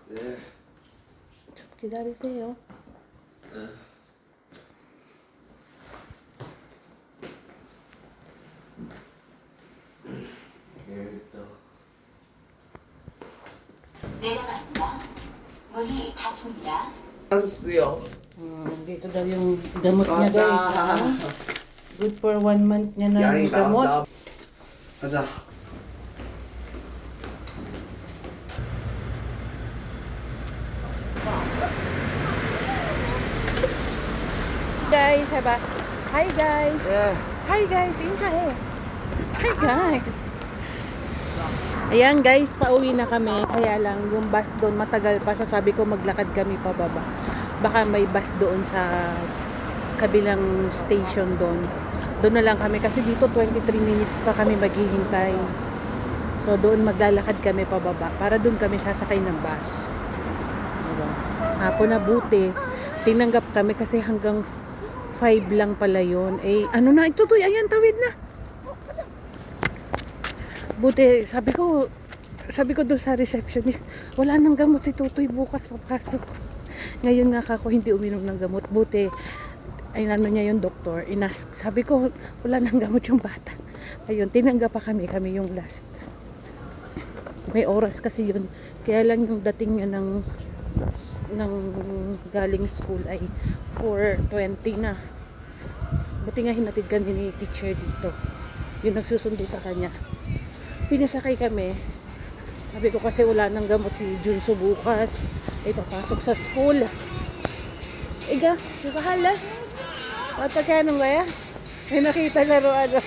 네. 좀 기다리세요. 네. 재밌다. 내려갑니다. 문이 닫힙니다. 안쓰요. Dito daw yung gamot niya guys. Ha? Good for 1 month niya na 양이 gamot. 나. 가자. Guys, haba. Hi guys. 예. Hi guys, insahe. Hi guys. Ayan guys, pauwi na kami. Kaya lang yung bus doon matagal pa. Sabi ko maglakad kami pababa. Baka may bus doon sa kabilang station doon. Doon na lang kami kasi dito 23 minutes pa kami maghihintay. So doon maglalakad kami pababa para doon kami sasakay ng bus. Diba? Hapon na buti. Tinanggap kami kasi hanggang 5 lang pala yun. Eh, ano na, itutoy, ayan, tawid na. Buti, sabi ko doon sa receptionist, wala nang gamot si Tutoy, bukas papasok. Ngayon nga ako hindi uminom ng gamot. Buti, ay ano niya yung doktor, sabi ko, wala nang gamot yung bata. Ayun, tinanggap pa kami yung last. May oras kasi yun. Kaya lang yung dating niya ng galing school ay 4:20 na. Buti nga hinatid kami ni teacher dito. Yung nagsusundo sa kanya. Pinasakay kami. Sabi ko kasi wala nang gamot si Junso bukas. Ay papasok sa school. Iga, si Kahala. At kaya nung kaya? May nakita laruan.